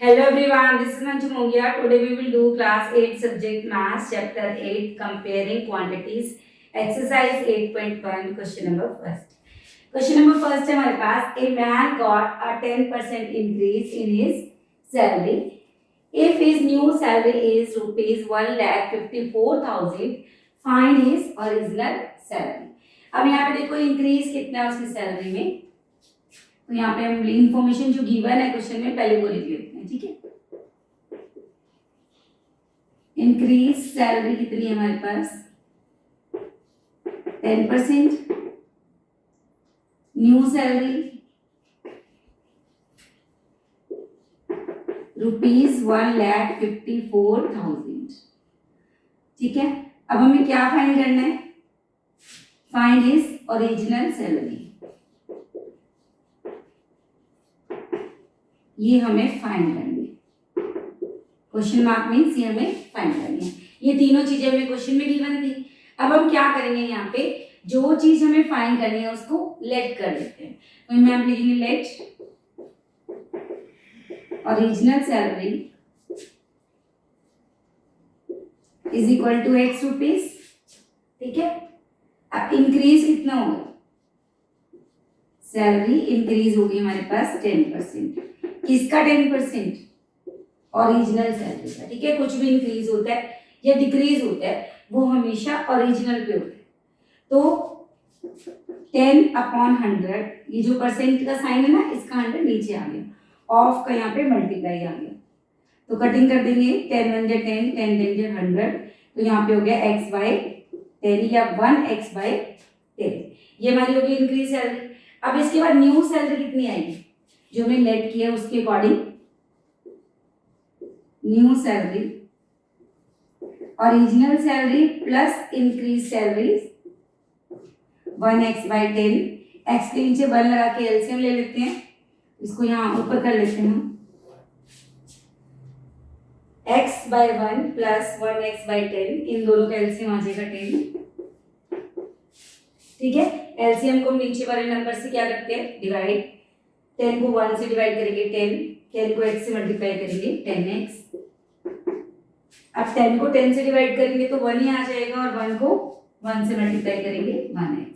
Hello everyone, this is Manju Mongia. Today we will do class 8 subject maths chapter 8 comparing quantities exercise 8.1 question number first. Question number first है हमारे पास a man got a 10% increase in his salary. If his new salary is rupees 1,54,000, find his original salary. अब यहाँ पे देखो increase कितना है उसकी salary में, तो यहाँ पे हम इंफॉर्मेशन जो गिवन है क्वेश्चन में पहले वो लिख लेते हैं, ठीक है। इंक्रीज सैलरी कितनी है हमारे पास 10%, न्यू सैलरी ₹1,54,000, ठीक है। अब हमें क्या फाइंड करना है, फाइंड हिज ओरिजिनल सैलरी, ये हमें फाइंड करनी है। क्वेश्चन मार्क मीन्स ये हमें फाइंड करनी है। ये तीनों चीजें हमें क्वेश्चन में गिवन थी। अब हम क्या करेंगे, यहाँ पे जो चीज हमें फाइंड करनी है उसको लेट कर देते हैं। तो इसमें हम लिखेंगे let original salary is equal to x rupees, ठीक है। अब इंक्रीज कितना होगा, सैलरी इंक्रीज होगी हमारे पास 10%। किसका 10%, ओरिजिनल सैलरी का, ठीक है। कुछ भी इंक्रीज होता है या डिक्रीज होता है वो हमेशा ओरिजिनल पे होता है। तो 10/100, ये जो परसेंट का साइन है ना, इसका 100 नीचे आ गया, ऑफ का यहाँ पे मल्टीप्लाई आ गया, तो कटिंग कर देंगे 10 1 10 10 10 100, तो यहाँ पे हो गया x/10 या 1x/10, ये हमारी होगी इंक्रीज सैलरी। अब इसके बाद न्यू सैलरी कितनी आएगी, जो हमने लेट किया उसके according new salary original salary plus increase salary 1x/10, x के नीचे 1 लगा के एलसीएम ले लेते हैं, इसको यहाँ ऊपर कर लेते हैं हम, x/1 प्लस 1x/10, इन दोनों का एलसीएम आ जाएगा 10, ठीक है। एलसीएम को हम नीचे वाले नंबर से क्या करते हैं, डिवाइड, 10 को 1 से डिवाइड करेंगे 10 को x से मल्टीप्लाई करेंगे 10x। अब 10 को 10 से डिवाइड करेंगे तो 1 ही आ जाएगा, और 1 को 1 से मल्टीप्लाई करेंगे 1x।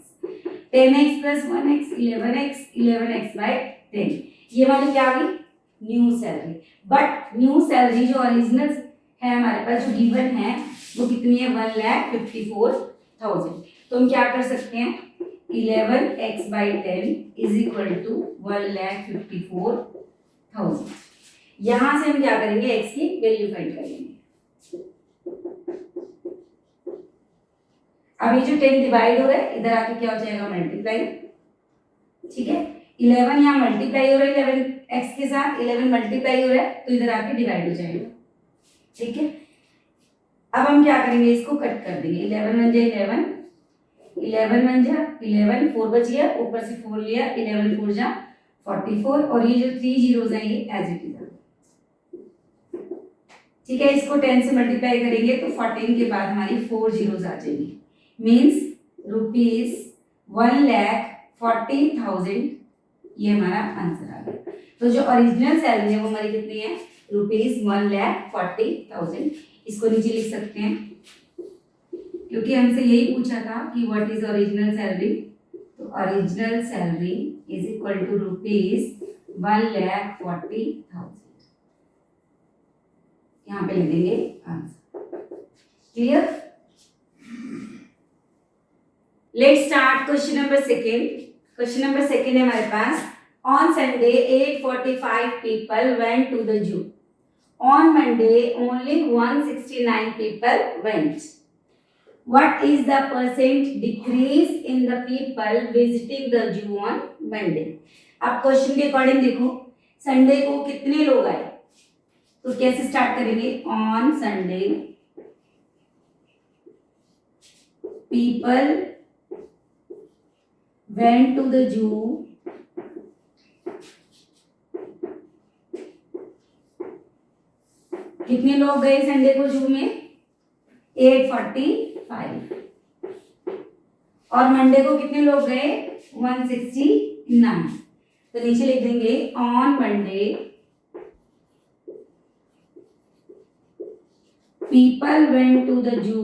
10x plus 1x 11x, 11x/10, ये वाली क्या आ गई, new salary. But new salary जो ओरिजिनल है हमारे पास, जो गिवन है वो कितनी है, 1,54,000। तो हम क्या कर सकते हैं, 11x/10 इज इक्वल टू 1,54,000। यहां से हम क्या करेंगे, x की वैल्यू फाइंड करेंगे। अब ये जो 10 डिवाइड हो रहा है, इधर आके क्या हो जाएगा, मल्टीप्लाई, ठीक है। 11 यहाँ मल्टीप्लाई हो रहा है 11x के साथ, 11 मल्टीप्लाई हो रहा है तो इधर आके डिवाइड हो जाएगा, ठीक है। अब हम क्या करेंगे, इसको कट कर देंगे, 11 1 11, 11 1 11, 4 बच गया, ऊपर से 4 लिया, 11 4 44, और ये जो 3 जीरोस हैं ये एज इट इज, ठीक है। इसको 10 से मल्टीप्लाई करेंगे तो 14 के बाद हमारी 4 जीरोस आ जाएंगी, मीन्स ₹1,40,000, ये हमारा आंसर आ गया। तो जो ओरिजिनल सैलरी है वो हमारी कितनी है, ₹1,40,000। इसको नीचे लिख सकते हैं, क्योंकि हमसे यही पूछा था कि व्हाट इज ओरिजिनल सैलरी, तो original salary is equal to ₹1,40,000, यहाँ पे लिख देंगे answer. Clear, let's start question number second. Question number second है हमारे पास, on Sunday 845 people went to the zoo, on Monday only 169 people went, what is the percent decrease in the people visiting the zoo on Monday? अब question के according देखो, Sunday को कितने लोग आए, तो कैसे स्टार्ट करेंगे, on Sunday people went to the zoo कितने लोग गए संडे को जू में, 845, और मंडे को कितने लोग गए, 169। तो नीचे लिख देंगे on Monday people went to the zoo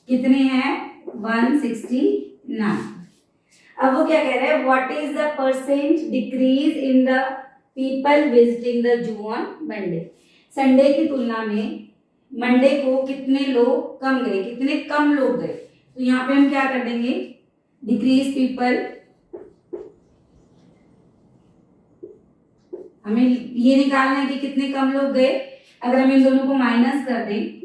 कितने हैं 169। अब वो क्या कह रहे हैं what is the percent decrease in the people visiting the zoo on Monday. Sunday की तुलना में मंडे को कितने लोग कम गए, कितने कम लोग गए। तो यहाँ पे हम क्या कर देंगे डिक्रीज पीपल, हमें ये निकालना है कि कितने कम लोग गए। अगर हम इन दोनों को माइनस कर दें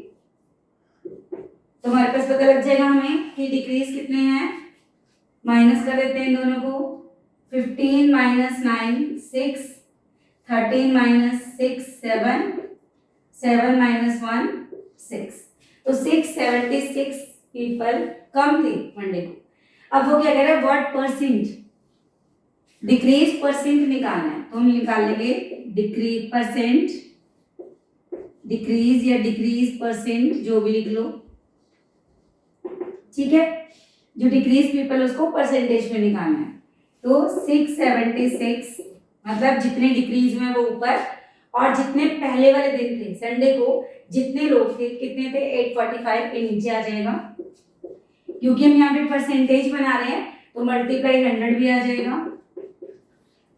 तो हमारे पास पता लग जाएगा हमें कि डिक्रीज कितने हैं। माइनस कर देते हैं इन दोनों को, 15 माइनस 9 6, 13 माइनस 6 7, 7 माइनस 1 6। तो 676 पीपल कम थे मंडे को। अब वो क्या कह रहे हैं व्हाट परसेंट, डिक्रीज परसेंट निकालना है। तो हम निकाल लेंगे डिक्रीज परसेंट, डिक्रीज या डिक्रीज परसेंट जो भी लिख लो, ठीक है। जो डिक्रीज पीपल उसको परसेंटेज में निकालना है। तो 676 मतलब जितने डिक्रीज में वो ऊपर, और जितने पहले वाले दिन थे संडे को जितने लोग थे कितने थे 845 के नीचे आ जाएगा। क्योंकि हम यहाँ पे परसेंटेज बना रहे हैं तो मल्टीप्लाई 100 भी आ जाएगा।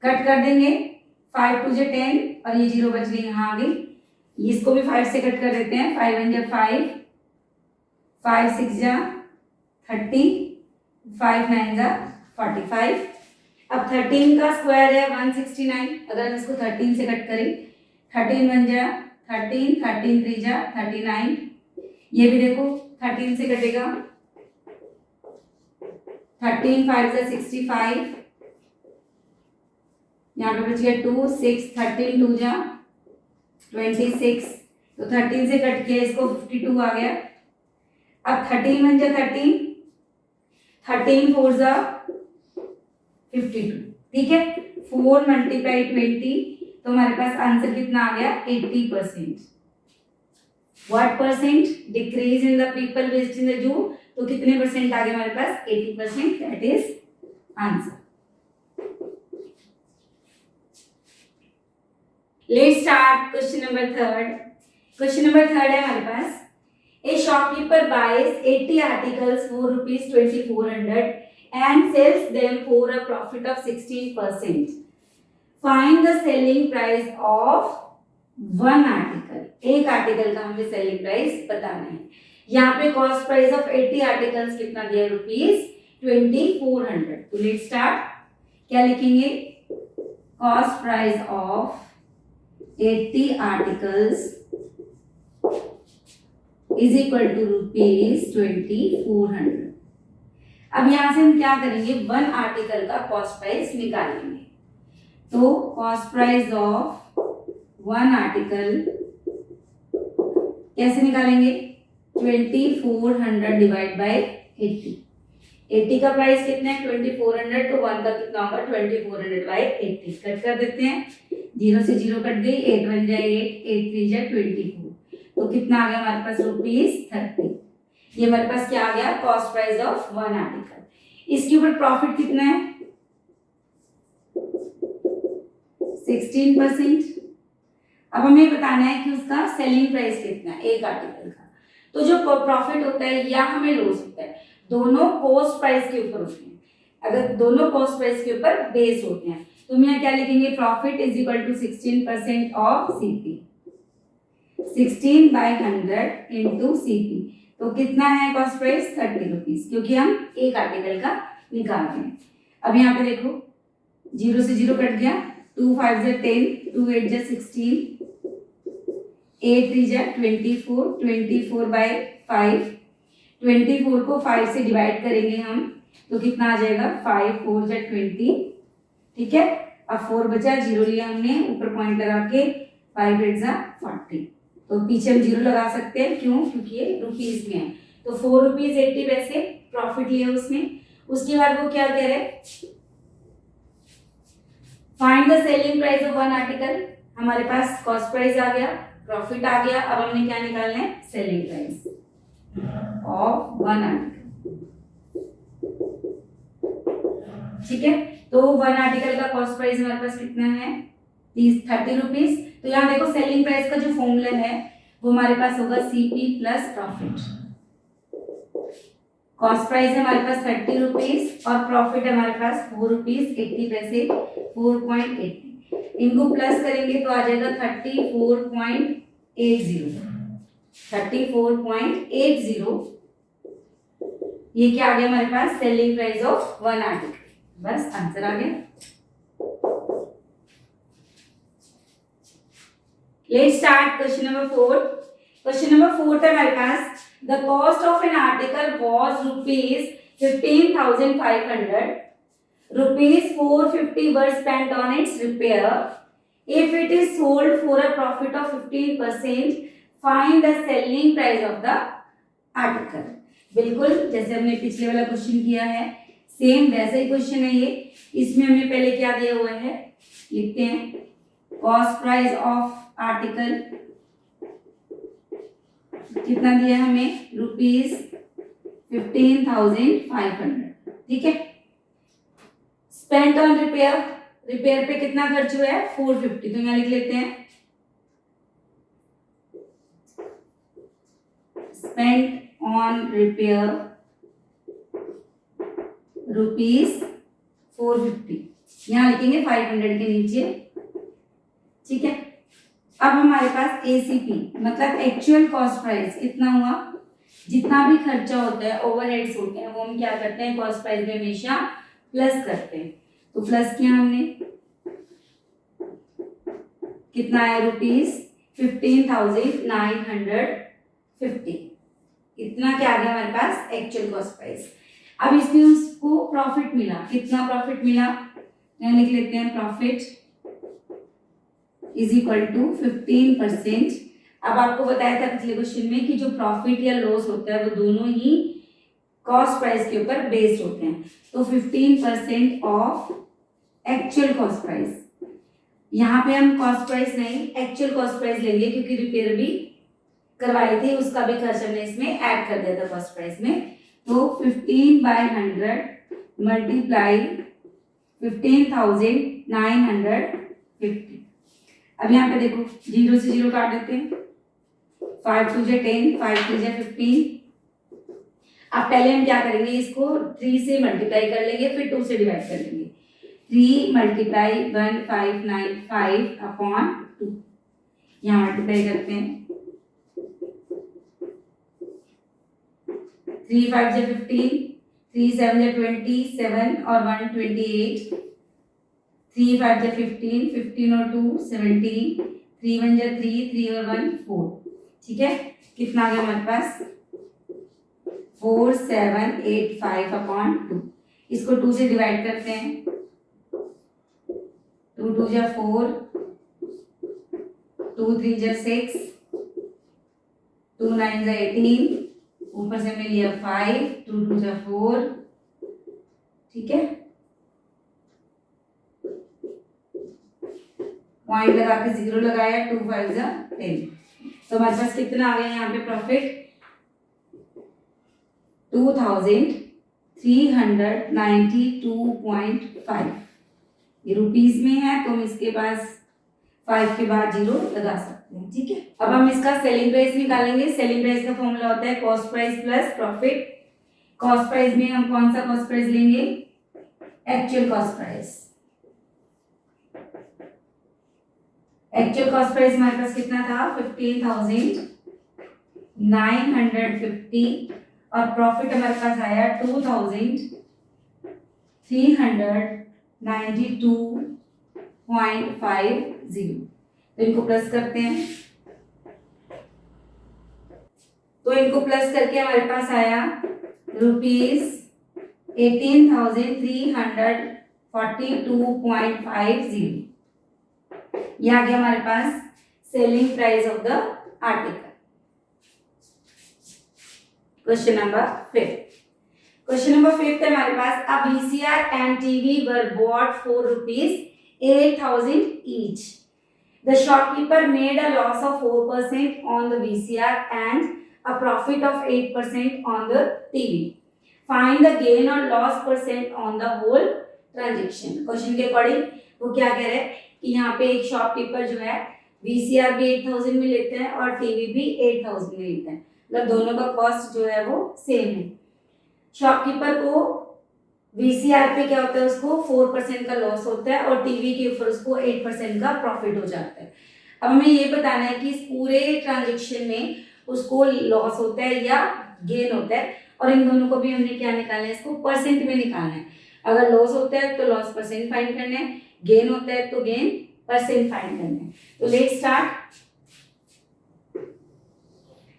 कट कर देंगे 5 2 10 और ये 0 बच गई यहाँ आ गई। इसको भी 5 से कट कर देते हैं, 5 1 जा 5, 5 6 जा 30, 5 9 जा 45। अब 13 का स्क्वायर है 169, अगर हम इसको 13 से कट करें 13 1 जा 13, 13 3 जा 39। ये भी देखो 13 से कटेगा, 13 5 जा 65, यहाँ पे बच गया 2 6, 13 2 जा 26। तो 13 से कट के इसको 52 आ गया। अब 13 1 जा 13, 13 4 जा 52, ठीक है। 4 मल्टीप्लाई 20 तो हमारे पास आंसर कितना आ गया 80%। What percent decrease in the people visiting the zoo, तो कितने परसेंट आ गए हमारे पास 80%, that is answer. Let's start question number third. Question number third है हमारे पास, a shopkeeper buys 80 articles for ₹2400 and sells them for a profit of 16%. Find the selling price of one article. एक article का हमें selling price बताना है। यहाँ पे कॉस्ट प्राइस ऑफ 80 आर्टिकल्स कितना दिया ₹2400। तो लेट्स स्टार्ट, क्या लिखेंगे cost price of 80 articles is equal to ₹2400। अब यहां से हम क्या करेंगे वन आर्टिकल का कॉस्ट प्राइस निकालेंगे। तो cost price of one article कैसे निकालेंगे 2400 डिवाइड बाय 80। 80 का प्राइस कितना है 2400, तो वन का कितना होगा 2400 बाय 80। कट कर देते हैं, 0 से 0 कट गई, 8 1 जा 8, 8 3 जा 24। तो कितना आ गया हमारे पास ₹30। ये हमारे पास क्या आ गया cost price of one article. इसके ऊपर प्रॉफिट कितना है 16%। अब हमें बताना है कि उसका सेलिंग प्राइस कितना है एक आर्टिकल का। तो जो प्रॉफिट होता है या हमें लॉस होता है दोनों कॉस्ट प्राइस के ऊपर होते हैं। अगर दोनों कॉस्ट प्राइस के ऊपर बेस होते हैं तो हम यहाँ क्या लिखेंगे profit is equal to 16% of CP, 16/100 into CP. तो कितना है कॉस्ट प्राइस ₹30, क्योंकि हम एक आर्टिकल का निकाल रहे हैं। अब यहाँ पे देखो 0 से 0 कट गया, 2 5 जा 10, 2 8 जा 16, 8 3 जा 24, 24 बाय 5, 24 को 5 से डिवाइड करेंगे हम तो कितना आ जाएगा 5 4 जा 20, ठीक है। अब 4 बचा, 0 लिया हमने ऊपर पॉइंट लगा के, 5 8 जा 40। तो पीछे हम 0 लगा सकते हैं, क्यों क्योंकि ये रुपीस में है। तो ₹4.80 प्रॉफिट लिया उसने। उसके बाद वो क्या कह रहे find the selling price of one article. हमारे पास कॉस्ट प्राइस आ गया, प्रॉफिट आ गया, अब हमने क्या निकालना है selling price of one article, ठीक है। तो वन आर्टिकल का कॉस्ट प्राइस हमारे पास कितना है ₹30। तो यहाँ देखो सेलिंग प्राइस का जो फॉर्मूला है वो हमारे पास होगा CP plus profit. Cost price है हमारे पास 30 रुपीज और प्रॉफिट है हमारे पास 4 रुपीज 80 पैसे 4.80। इनको प्लस करेंगे तो आ जाएगा 34.80। ये क्या आ गया हमारे पास, selling price of one article. बस आंसर आ गया। Let's start question number 4। Question number 4 है हमारे पास, the cost of an article was ₹15,500, ₹450 were spent on its repair. If it is sold for a profit of 15%, find the selling price of the article। बिल्कुल जैसे हमने पिछले वाला question किया है, सेम वैसा ही क्वेश्चन है ये। इसमें हमें पहले क्या दिया हुआ है, लिखते हैं कॉस्ट प्राइस ऑफ आर्टिकल कितना दिया है हमें, ₹15,500। ठीक है। स्पेंट ऑन रिपेयर, रिपेयर पे कितना खर्च हुआ है, 450। तो यहाँ लिख लेते हैं स्पेंट ऑन रिपेयर ₹450। यहाँ लिखेंगे 500 के नीचे। ठीक है। अब हमारे पास ACP मतलब एक्चुअल कॉस्ट प्राइस कितना हुआ, जितना भी खर्चा होता है, ओवरहेड्स होते हैं, वो हम क्या करते हैं कॉस्ट प्राइस में हमेशा प्लस करते हैं। तो प्लस किया हमने, कितना है, ₹15,950। इतना क्या आ गया हमारे पास एक्चुअल कॉस्ट प्राइस। अब इसमें उसको प्रॉफिट मिला, कितना प्रॉफिट मिला, यहाँ लिख लेते हैं प्रॉफिट इज इक्वल टू 15%। अब आपको बताया था पिछले क्वेश्चन में कि जो प्रॉफिट या लॉस होता है वो दोनों ही कॉस्ट प्राइस के ऊपर बेस्ड होते हैं। तो 15% ऑफ एक्चुअल कॉस्ट प्राइस, यहाँ पे हम कॉस्ट प्राइस नहीं एक्चुअल कॉस्ट प्राइस लेंगे क्योंकि रिपेयर भी करवाई थी, उसका भी खर्च हमने इसमें ऐड कर दिया था कॉस्ट प्राइस में। तो 15/100 मल्टीप्लाई 15,950। अब यहाँ पे देखो 0 से 0 काट देते हैं, 5 2 जा 10, 5 3 जा 15। अब पहले हम क्या करेंगे, इसको 3 से मल्टीप्लाई कर लेंगे, फिर 2 से डिवाइड कर लेंगे। 3 मल्टीप्लाई 1595/2, यहाँ मल्टीप्लाई करते हैं। 3 5 जा 15, 3 7 जा 27 और 1 28। 3 5 जा 15, 15 और 2 17, 3 1 जा 3, 3 और 1 4। ठीक है। कितना आ गया हमारे पास, 4785/2। इसको 2 से डिवाइड करते हैं, 2 2 जा 4, 2 3 जा 6, 2 9 जा 18, ऊपर से हमने लिया 5, 2 2 जा 4। ठीक है। पॉइंट लगा के 0 लगाया, 2 5 जा 10। तो हमारे पास कितना आ गया यहाँ पे प्रॉफिट, 2392.5। ये रुपीज में है तो हम इसके पास 5 के बाद 0 लगा सकते हैं। ठीक है। अब हम इसका सेलिंग प्राइस निकालेंगे। सेलिंग प्राइस का फॉर्मूला होता है cost price plus profit. Cost price में हम कौन सा कॉस्ट प्राइस लेंगे, actual cost price. Actual cost price हमारे पास कितना था, 15,950 और प्रॉफिट हमारे पास आया 2,392.50। तो इनको प्लस करते हैं, तो इनको प्लस करके हमारे पास आया ₹18,342.50। यह आ गया हमारे पास selling price of the article. Question number 5। Question number 5 है हमारे पास, a VCR and TV were bought for ₹8,000 each. The shopkeeper made a loss of 4% on the VCR and a profit of 8% on the TV. Find the gain or loss percent on the whole transaction. Question के according वो क्या कह रहे हैं कि यहाँ पे एक शॉपकीपर जो है वीसीआर भी 8000 में लेते हैं और टीवी भी 8000 में लेते हैं, मतलब दोनों का कॉस्ट जो है वो सेम है। शॉपकीपर को वीसीआर पे क्या होता है, उसको 4% का लॉस होता है और टीवी के ऊपर उसको 8% का प्रॉफिट हो जाता है। अब हमें ये बताना है कि इस पूरे ट्रांजेक्शन में उसको लॉस होता है या गेन होता है, और इन दोनों को भी हमने क्या निकालना है, इसको परसेंट में निकालना है। अगर लॉस होता है तो लॉस परसेंट फाइंड करना है, गेन होता है तो गेन परसेंट फाइंड करना है। तो लेट्स स्टार्ट।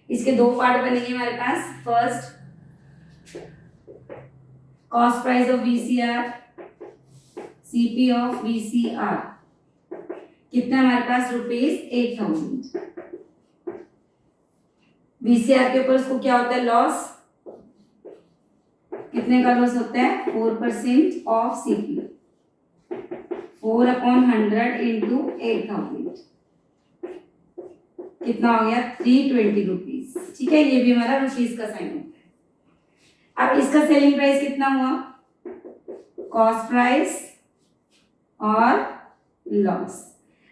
इसके दो पार्ट बनेंगे हमारे पास। First, cost price of VCR, CP of VCR कितना हमारे पास, ₹8000। वीसीआर के ऊपर उसको क्या होता है, लॉस, कितने का लॉस होता है, 4% ऑफ सीपी, 4/100 इंटू 8000 कितना हो गया, ₹320। ठीक है, ये भी हमारा रुपीज का साइन होता है। अब इसका सेलिंग प्राइस कितना हुआ, कॉस्ट प्राइस और लॉस।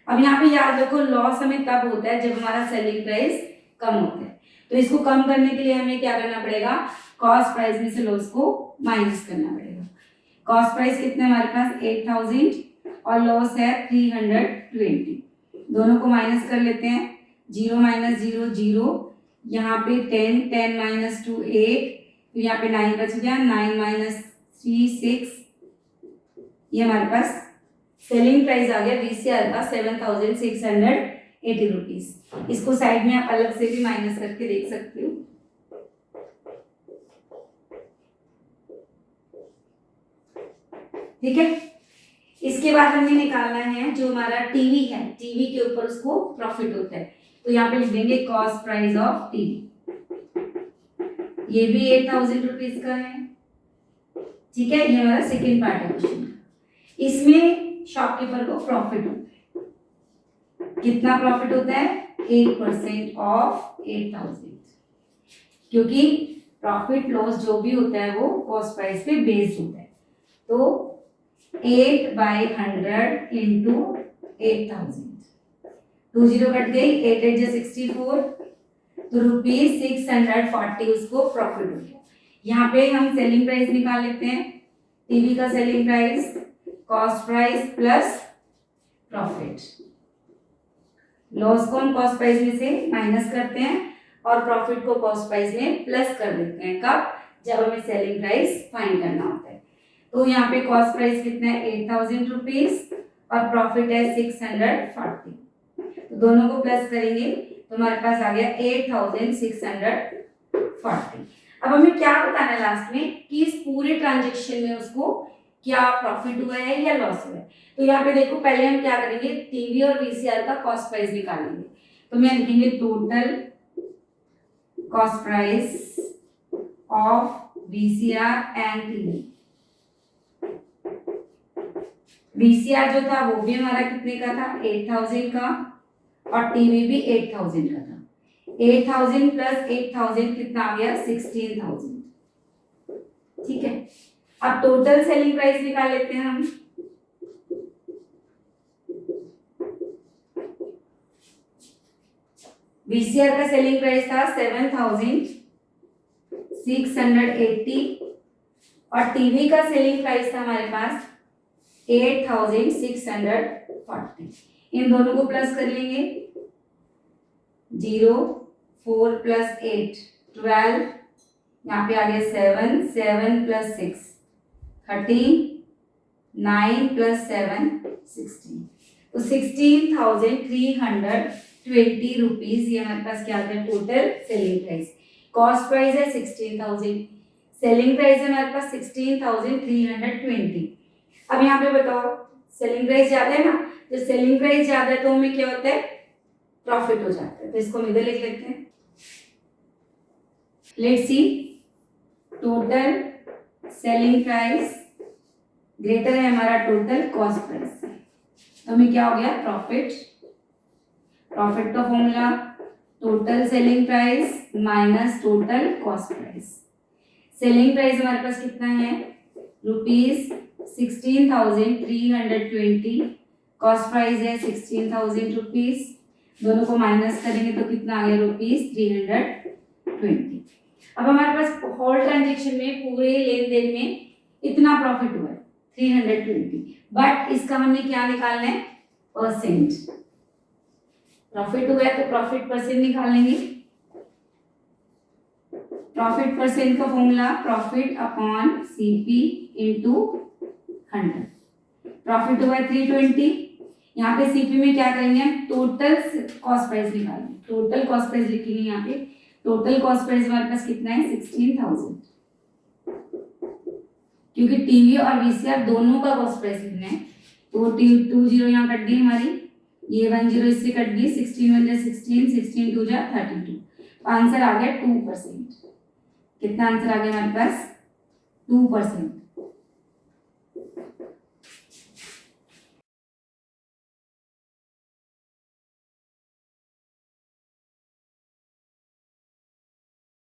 अब यहाँ पे याद रखो, लॉस हमें तब होता है जब हमारा सेलिंग प्राइस कम होता है, तो इसको कम करने के लिए हमें क्या करना पड़ेगा, कॉस्ट प्राइस में से लॉस को माइनस करना पड़ेगा। कॉस्ट प्राइस कितना हमारे पास 8000 और लॉस है 320, दोनों को माइनस कर लेते हैं। 0 माइनस 0 0, यहाँ पे 10 10 माइनस 2 8, फिर यहाँ पे 9 बच गया, 9 माइनस 3 6, ये हमारे पास सेलिंग प्राइस आ गया वीसीआर का 7680 रुपीज। इसको साइड में आप अलग से भी माइनस करके देख सकते हो। ठीक है, इसके बाद हमें निकालना है जो हमारा टीवी है, टीवी के ऊपर उसको प्रॉफिट होता है, तो यहाँ पे लिख देंगे कॉस्ट प्राइस ऑफ टीवी, ये भी 8000 रुपीज का है। ठीक है, ये हमारा सेकेंड पार्ट है क्वेश्चन का। इसमें शॉपकीपर को प्रॉफिट होता है, कितना प्रॉफिट होता है, 8% ऑफ 8000, क्योंकि प्रॉफिट लॉस जो भी होता है वो कॉस्ट प्राइस पे बेस्ड होता है। तो 8/100 इंटू 8000, 20 कट गई, 8 8 64, तो ₹640 उसको प्रॉफिट हो गया। यहाँ पे हम सेलिंग प्राइस निकाल लेते हैं, टीवी का selling price, cost price plus profit. Loss को हम कॉस्ट प्राइस में से माइनस करते हैं और प्रॉफिट को कॉस्ट प्राइस में प्लस कर देते हैं। कब, जब हमें सेलिंग प्राइस फाइंड करना होता है। तो यहाँ पे कॉस्ट प्राइस कितना है, 8000 रुपीज और प्रॉफिट है 640, तो दोनों को प्लस करेंगे तो हमारे पास आ गया 8640। अब हमें क्या बताना है लास्ट में कि इस पूरे ट्रांजेक्शन में उसको क्या प्रॉफिट हुआ है या लॉस हुआ है। तो यहाँ पे देखो, पहले हम क्या करेंगे, टीवी और वीसीआर का कॉस्ट प्राइस निकालेंगे। तो मैं लिखेंगे total cost price of VCR and TV. VCR जो था वो भी हमारा कितने का था, 8000 का, और टीवी भी 8000 का था। 8000 प्लस 8000 कितना आ गया, 16000। ठीक है, अब टोटल सेलिंग प्राइस निकाल लेते हैं हम। वीसीआर का सेलिंग प्राइस था 7680 और टीवी का सेलिंग प्राइस था हमारे पास 8640। इन दोनों को प्लस कर लेंगे, 0 4 प्लस 8 12, यहाँ पे आ गया 7 7 प्लस 6 13, 9 प्लस 7 16, तो 16320 रुपीज ये हमारे पास क्या आता है, total selling price. Cost price है 16000, सेलिंग प्राइस है हमारे पास 16320। अब यहाँ पे बताओ, सेलिंग प्राइस ज्यादा है ना, तो सेलिंग प्राइस ज्यादा है तो हमें क्या होता है, प्रॉफिट हो जाता है। तो इसको हम इधर लिख लेते हैं। Let's see, total selling price greater है हमारा टोटल कॉस्ट प्राइस से, तो हमें क्या हो गया, प्रॉफिट। प्रॉफिट का formula total selling price minus total cost price. Selling price हमारे पास कितना है, ₹16,320, कॉस्ट प्राइस है 16,000 रुपीज, दोनों को माइनस करेंगे तो कितना आ गया ₹320। अब हमारे पास होल ट्रांजेक्शन में पूरे लेन देन में इतना प्रॉफिट हुआ है 320, बट इसका हमने क्या निकालना है, परसेंट। प्रॉफिट हुआ है तो प्रॉफिट परसेंट निकालेंगे। प्रॉफिट परसेंट का formula profit upon CP into 100। Profit हुआ है 320। यहाँ पे सीपी में क्या करेंगे हम, टोटल कॉस्ट प्राइस निकालेंगे। टोटल कॉस्ट प्राइस लिखेंगे यहाँ पे। टोटल कॉस्ट प्राइस हमारे पास कितना है, 16,000, क्योंकि टीवी और वीसीआर दोनों का कॉस्ट प्राइस लिखना है। तो 2 जीरो यहाँ कट गई हमारी, ये 1 जीरो इससे कट गई, 16 1 जा 16, 16 2 जा 32। आंसर आ गया 2%। कितना आंसर आ गया हमारे पास, 2%।